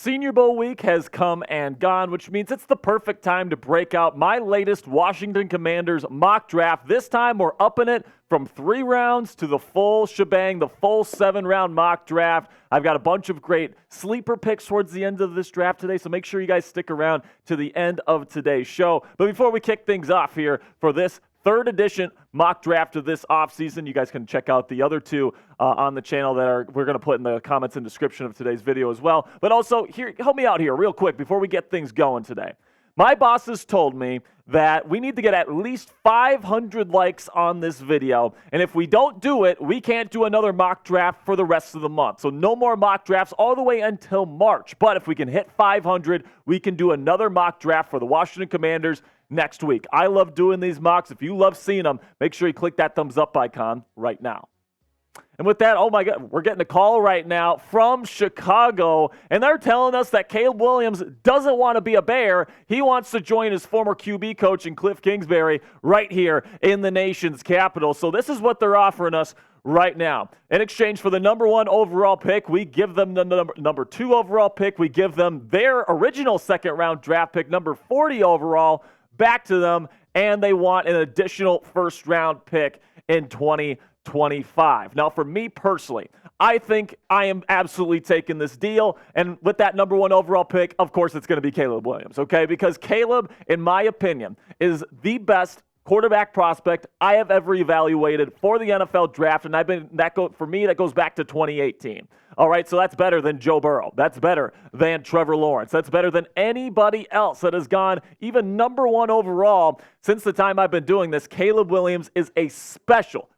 Senior Bowl week has come and gone, which means it's the perfect time to break out my latest Washington Commanders mock draft. This time we're upping it from 3 rounds to the full shebang, the full 7-round mock draft. I've got a bunch of great sleeper picks towards the end of this draft today, so make sure you guys stick around to the end of today's show. But before we kick things off here for this third edition mock draft of this offseason. You guys can check out the other two on the channel that we're going to put in the comments and description of today's video as well. But also, here, help me out here real quick before we get things going today. My bosses told me that we need to get at least 500 likes on this video. And if we don't do it, we can't do another mock draft for the rest of the month. So no more mock drafts all the way until March. But if we can hit 500, we can do another mock draft for the Washington Commanders next week. I love doing these mocks. If you love seeing them, make sure you click that thumbs up icon right now. And with that, oh my God, we're getting a call right now from Chicago, and they're telling us that Caleb Williams doesn't want to be a Bear. He wants to join his former QB coach in Cliff Kingsbury right here in the nation's capital. So this is what they're offering us right now. In exchange for the number 1 overall pick, we give them the number 2 overall pick. We give them their original second-round draft pick, number 40 overall, back to them, and they want an additional first-round pick in 2025. Now, for me personally, I think I am absolutely taking this deal. And with that number 1 overall pick, of course, it's going to be Caleb Williams, okay? Because Caleb, in my opinion, is the best quarterback prospect I have ever evaluated for the NFL draft. And for me, that goes back to 2018. All right, so that's better than Joe Burrow. That's better than Trevor Lawrence. That's better than anybody else that has gone even number 1 overall since the time I've been doing this. Caleb Williams is a special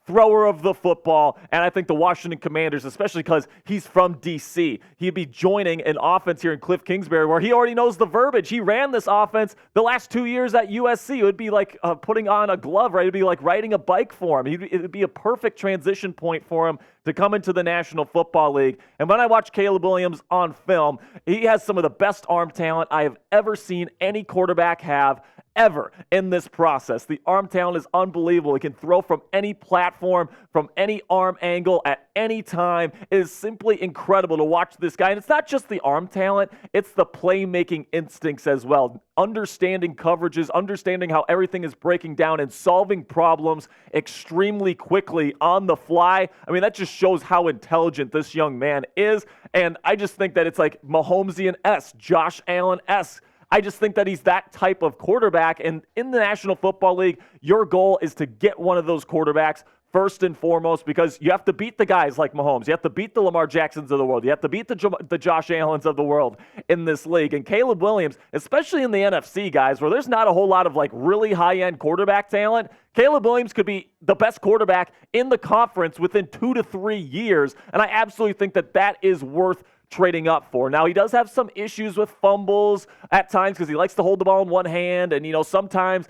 thrower of the football, and I think the Washington Commanders, especially because he's from D.C., he'd be joining an offense here in Cliff Kingsbury where he already knows the verbiage. He ran this offense the last 2 years at USC. It would be like putting on a glove, right? It would be like riding a bike for him. It would be a perfect transition point for him to come into the National Football League. And when I watch Caleb Williams on film, he has some of the best arm talent I have ever seen any quarterback have ever in this process. The arm talent is unbelievable. He can throw from any platform, from any arm angle, at any time. It is simply incredible to watch this guy. And it's not just the arm talent, it's the playmaking instincts as well. Understanding coverages, understanding how everything is breaking down and solving problems extremely quickly on the fly. I mean, that just shows how intelligent this young man is. And I just think that it's like Mahomesian-esque, Josh Allen-esque. I just think that he's that type of quarterback. And in the National Football League, your goal is to get one of those quarterbacks first and foremost, because you have to beat the guys like Mahomes. You have to beat the Lamar Jacksons of the world. You have to beat the Josh Allens of the world in this league. And Caleb Williams, especially in the NFC, guys, where there's not a whole lot of like really high-end quarterback talent, Caleb Williams could be the best quarterback in the conference within 2 to 3 years. And I absolutely think that that is worth trading up for. Now, he does have some issues with fumbles at times because he likes to hold the ball in one hand, and sometimes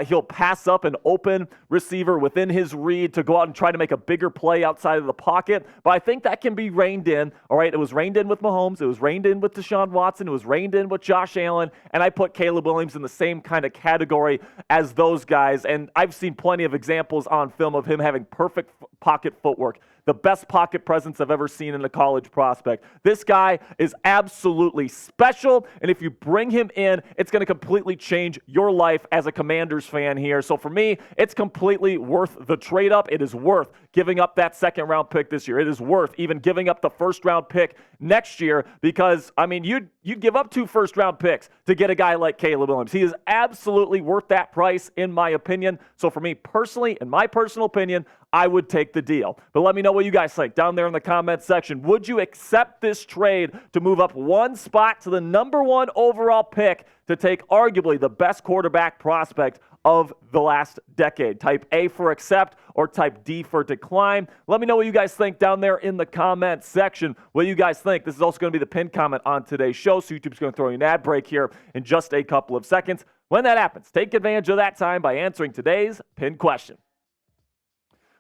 he'll pass up an open receiver within his read to go out and try to make a bigger play outside of the pocket. But I think that can be reined in. All right, it was reined in with Mahomes, it was reined in with Deshaun Watson, it was reined in with Josh Allen, and I put Caleb Williams in the same kind of category as those guys. And I've seen plenty of examples on film of him having perfect pocket footwork, the best pocket presence I've ever seen in a college prospect. This guy is absolutely special, and if you bring him in, it's going to completely change your life as a Commanders fan here. So for me, it's completely worth the trade-up. It is worth giving up that second-round pick this year. It is worth even giving up the first-round pick next year because, I mean, you'd give up 2 first-round picks to get a guy like Caleb Williams. He is absolutely worth that price, in my opinion. So for me personally, in my personal opinion, I would take the deal. But let me know what you guys think down there in the comments section. Would you accept this trade to move up 1 spot to the number 1 overall pick to take arguably the best quarterback prospect of the last decade? Type A for accept or type D for decline. Let me know what you guys think down there in the comments section. What you guys think. This is also going to be the pinned comment on today's show, so YouTube's going to throw you an ad break here in just a couple of seconds. When that happens, take advantage of that time by answering today's pinned question.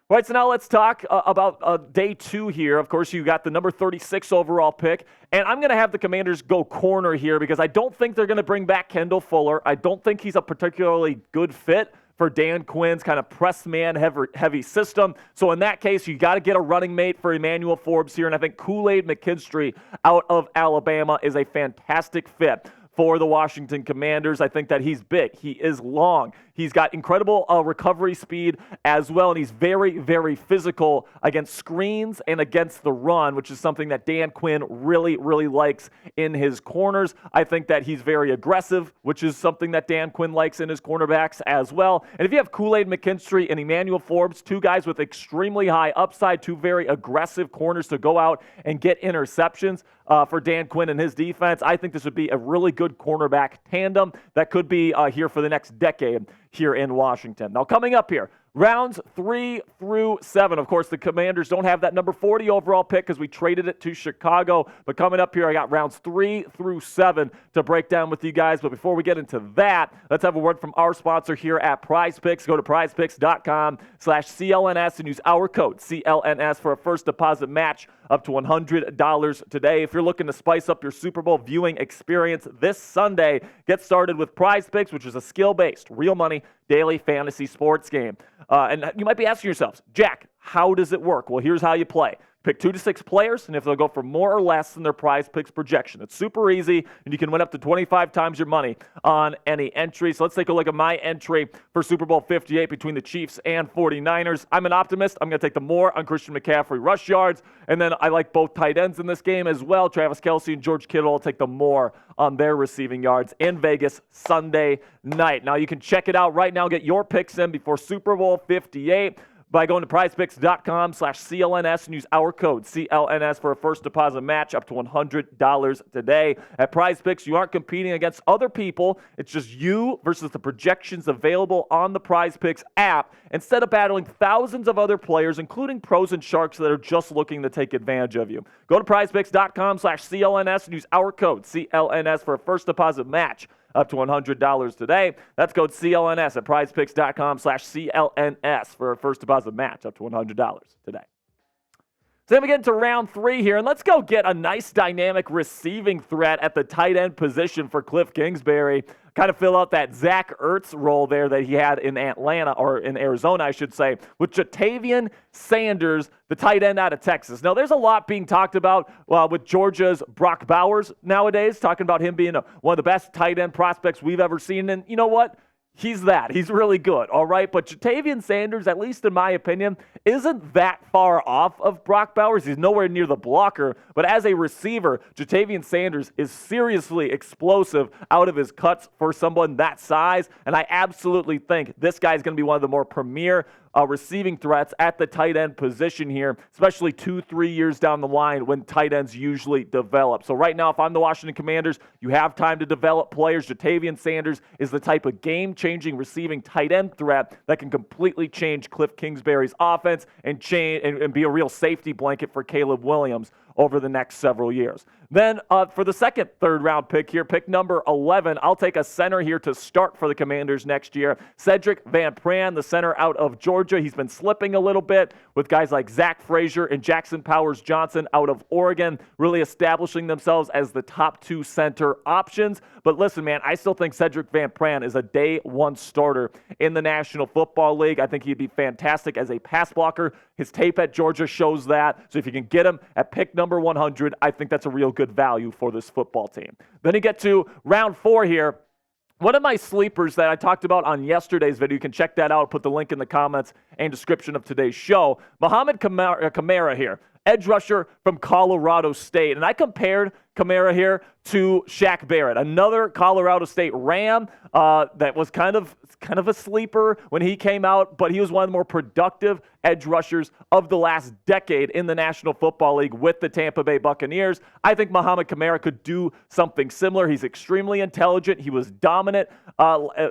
All right, so now let's talk about day 2 here. Of course, you got the number 36 overall pick, and I'm going to have the Commanders go corner here because I don't think they're going to bring back Kendall Fuller. I don't think he's a particularly good fit for Dan Quinn's kind of press man heavy system. So in that case, you got to get a running mate for Emmanuel Forbes here, and I think Kool-Aid McKinstry out of Alabama is a fantastic fit for the Washington Commanders. I think that he's big. He is long. He's got incredible recovery speed as well, and he's very, very physical against screens and against the run, which is something that Dan Quinn really, really likes in his corners. I think that he's very aggressive, which is something that Dan Quinn likes in his cornerbacks as well. And if you have Kool-Aid McKinstry and Emmanuel Forbes, two guys with extremely high upside, two very aggressive corners to go out and get interceptions for Dan Quinn and his defense, I think this would be a really good cornerback tandem that could be here for the next decade here in Washington. Now, coming up here, rounds 3 through 7. Of course, the Commanders don't have that number 40 overall pick because we traded it to Chicago. But coming up here, I got rounds 3 through 7 to break down with you guys. But before we get into that, let's have a word from our sponsor here at Prize Picks. Go to prizepicks.com/CLNS and use our code CLNS for a first deposit match up to $100 today. If you're looking to spice up your Super Bowl viewing experience this Sunday, get started with Prize Picks, which is a skill-based, real money, daily fantasy sports game. And you might be asking yourselves, Jack, how does it work? Well, here's how you play. Pick 2 to 6 players, and if they'll go for more or less than their Prize Picks projection. It's super easy, and you can win up to 25 times your money on any entry. So let's take a look at my entry for Super Bowl 58 between the Chiefs and 49ers. I'm an optimist. I'm going to take the more on Christian McCaffrey rush yards, and then I like both tight ends in this game as well. Travis Kelce and George Kittle will take the more on their receiving yards in Vegas Sunday night. Now, you can check it out right now. Get your picks in before Super Bowl 58. By going to prizepicks.com/CLNS and use our code CLNS for a first deposit match up to $100 today. At Prize Picks, you aren't competing against other people. It's just you versus the projections available on the Prize Picks app instead of battling thousands of other players, including pros and sharks that are just looking to take advantage of you. Go to prizepicks.com/CLNS and use our code CLNS for a first deposit match up to $100 today. That's code CLNS at prizepicks.com/CLNS for a first deposit match up to $100 today. So then we get into round 3 here, and let's go get a nice dynamic receiving threat at the tight end position for Cliff Kingsbury. Kind of fill out that Zach Ertz role there that he had in Atlanta, or in Arizona, I should say, with Jatavian Sanders, the tight end out of Texas. Now, there's a lot being talked about with Georgia's Brock Bowers nowadays, talking about him being one of the best tight end prospects we've ever seen. And you know what? He's that. He's really good, all right? But Jatavian Sanders, at least in my opinion, isn't that far off of Brock Bowers. He's nowhere near the blocker. But as a receiver, Jatavian Sanders is seriously explosive out of his cuts for someone that size. And I absolutely think this guy's going to be one of the more premier receiving threats at the tight end position here, especially 2-3 years down the line when tight ends usually develop. So right now, if I'm the Washington Commanders, you have time to develop players. Jatavian Sanders is the type of game-changing receiving tight end threat that can completely change Cliff Kingsbury's offense and be a real safety blanket for Caleb Williams over the next several years. Then for the second third-round pick here, pick number 11, I'll take a center here to start for the Commanders next year. Cedric Van Pran, the center out of Georgia. He's been slipping a little bit with guys like Zach Frazier and Jackson Powers-Johnson out of Oregon, really establishing themselves as the top 2 center options. But listen, man, I still think Cedric Van Pran is a day 1 starter in the National Football League. I think he'd be fantastic as a pass blocker. His tape at Georgia shows that. So if you can get him at pick number 100, I think that's a real good value for this football team. Then you get to round 4 here. One of my sleepers that I talked about on yesterday's video, you can check that out. I'll put the link in the comments and description of today's show. Mohamed Kamara here, edge rusher from Colorado State. And I compared Kamara here to Shaq Barrett, another Colorado State Ram that was kind of a sleeper when he came out, but he was one of the more productive edge rushers of the last decade in the National Football League with the Tampa Bay Buccaneers. I think Mohamed Kamara could do something similar. He's extremely intelligent. He was dominant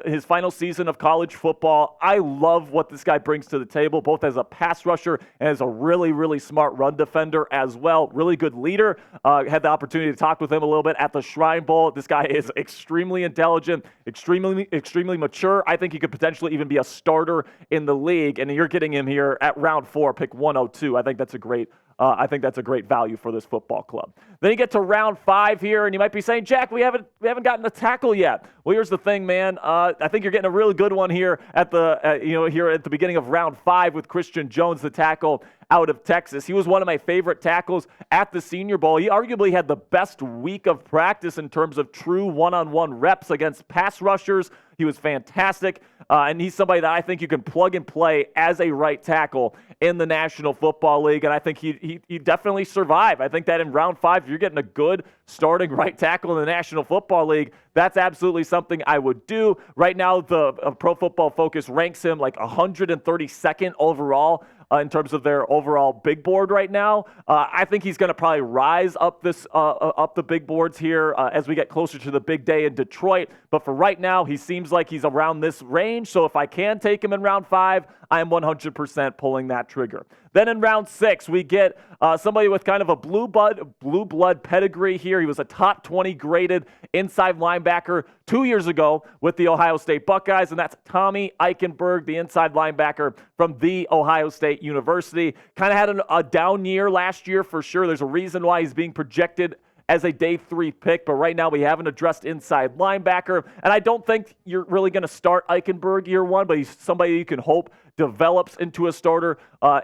his final season of college football. I love what this guy brings to the table, both as a pass rusher and as a really, really smart run defender as well. Really good leader. Had the opportunity to talk with him a little bit at the Shrine Bowl. This guy is extremely intelligent, extremely mature. I think he could potentially even be a starter in the league, and you're getting him here at round 4, pick 102. I think that's a great I think that's a great value for this football club. Then you get to round 5 here, and you might be saying, Jack, we haven't gotten a tackle yet. Well, here's the thing, man. I think you're getting a really good one here at the beginning of round 5 with Christian Jones, the tackle out of Texas. He was one of my favorite tackles at the Senior Bowl. He arguably had the best week of practice in terms of true one-on-one reps against pass rushers. He was fantastic, and he's somebody that I think you can plug and play as a right tackle in the National Football League, and I think he definitely survive. I think that in round 5, if you're getting a good starting right tackle in the National Football League, that's absolutely something I would do. Right now, the Pro Football Focus ranks him like 132nd overall in terms of their overall big board right now. I think he's going to probably rise up the big boards here as we get closer to the big day in Detroit. But for right now, he seems like he's around this range. So if I can take him in round 5, I am 100% pulling that trigger. Then in round 6, we get somebody with kind of a blue blood pedigree here. He was a top 20 graded inside linebacker 2 years ago with the Ohio State Buckeyes, and that's Tommy Eichenberg, the inside linebacker from The Ohio State University. Kind of had a down year last year for sure. There's a reason why he's being projected as a day 3 pick, but right now we haven't addressed inside linebacker, and I don't think you're really going to start Eichenberg year 1, but he's somebody you can hope develops into a starter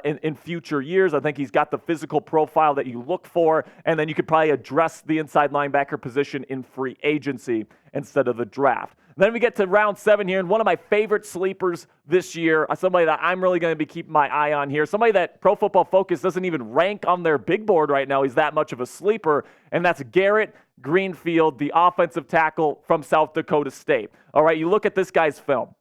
in future years. I think he's got the physical profile that you look for, and then you could probably address the inside linebacker position in free agency instead of the draft. Then we get to round 7 here, and one of my favorite sleepers this year, somebody that I'm really going to be keeping my eye on here, somebody that Pro Football Focus doesn't even rank on their big board right now. He's that much of a sleeper, and that's Garrett Greenfield, the offensive tackle from South Dakota State. All right, you look at this guy's film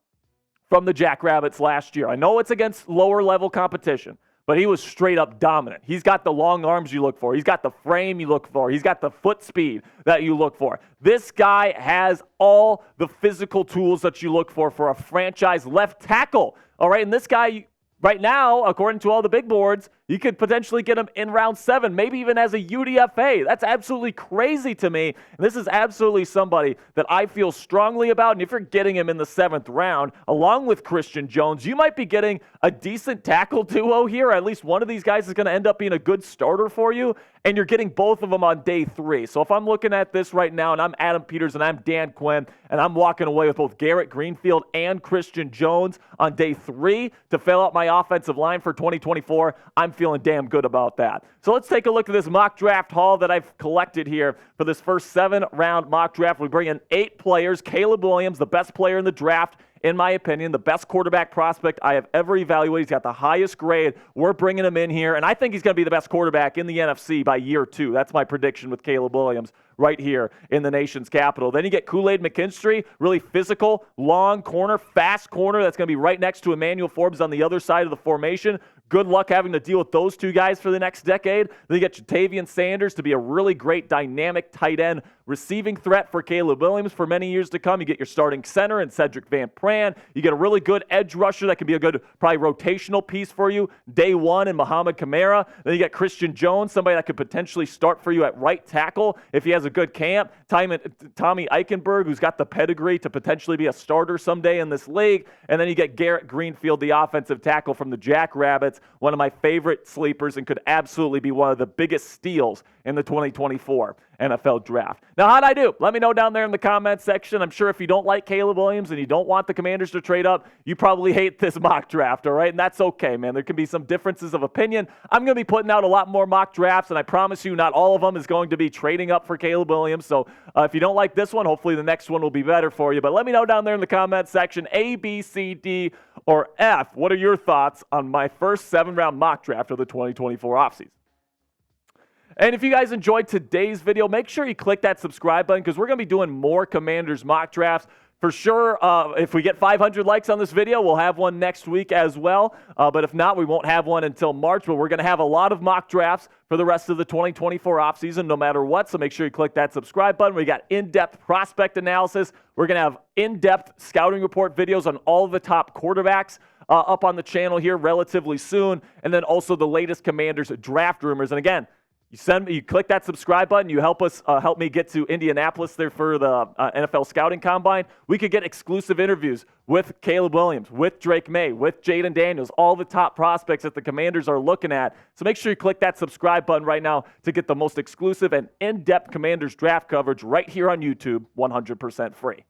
from the Jackrabbits last year. I know it's against lower-level competition, but he was straight up dominant. He's got the long arms you look for. He's got the frame you look for. He's got the foot speed that you look for. This guy has all the physical tools that you look for a franchise left tackle. All right, and this guy right now, according to all the big boards, you could potentially get him in round 7, maybe even as a UDFA. That's absolutely crazy to me. And this is absolutely somebody that I feel strongly about. And if you're getting him in the 7th round, along with Christian Jones, you might be getting a decent tackle duo here. At least one of these guys is going to end up being a good starter for you. And you're getting both of them on day 3. So if I'm looking at this right now, and I'm Adam Peters and I'm Dan Quinn, and I'm walking away with both Garrett Greenfield and Christian Jones on day 3 to fill out my offensive line for 2024, I'm feeling damn good about that. So let's take a look at this mock draft haul that I've collected here for this first 7-round mock draft. We bring in 8 players. Caleb Williams, the best player in the draft, in my opinion, the best quarterback prospect I have ever evaluated. He's got the highest grade. We're bringing him in here, and I think he's going to be the best quarterback in the NFC by year 2. That's my prediction with Caleb Williams right here in the nation's capital. Then you get Kool-Aid McKinstry, really physical, long corner, fast corner. That's going to be right next to Emmanuel Forbes on the other side of the formation. Good luck having to deal with those two guys for the next decade. Then you get Jatavian Sanders to be a really great dynamic tight end receiving threat for Caleb Williams for many years to come. You get your starting center in Cedric Van Pran. You get a really good edge rusher that can be a good, probably rotational piece for you day 1 in Muhammad Kamara. Then you get Christian Jones, somebody that could potentially start for you at right tackle if he has a good camp. Tommy Eichenberg, who's got the pedigree to potentially be a starter someday in this league. And then you get Garrett Greenfield, the offensive tackle from the Jackrabbits, one of my favorite sleepers and could absolutely be one of the biggest steals in the 2024 NFL Draft. Now, how'd I do? Let me know down there in the comments section. I'm sure if you don't like Caleb Williams and you don't want the Commanders to trade up, you probably hate this mock draft, all right? And that's okay, man. There can be some differences of opinion. I'm going to be putting out a lot more mock drafts, and I promise you not all of them is going to be trading up for Caleb Williams. So if you don't like this one, hopefully the next one will be better for you. But let me know down there in the comments section, A, B, C, D, or F. What are your thoughts on my first 7-round mock draft of the 2024 offseason? And if you guys enjoyed today's video, make sure you click that subscribe button because we're going to be doing more Commanders mock drafts. For sure, if we get 500 likes on this video, we'll have one next week as well. But if not, we won't have one until March. But we're going to have a lot of mock drafts for the rest of the 2024 offseason, no matter what. So make sure you click that subscribe button. We got in-depth prospect analysis. We're going to have in-depth scouting report videos on all of the top quarterbacks up on the channel here relatively soon. And then also the latest Commanders draft rumors. And again, You click that subscribe button. You help me get to Indianapolis there for the NFL Scouting Combine. We could get exclusive interviews with Caleb Williams, with Drake May, with Jaden Daniels, all the top prospects that the Commanders are looking at. So make sure you click that subscribe button right now to get the most exclusive and in-depth Commanders draft coverage right here on YouTube, 100% free.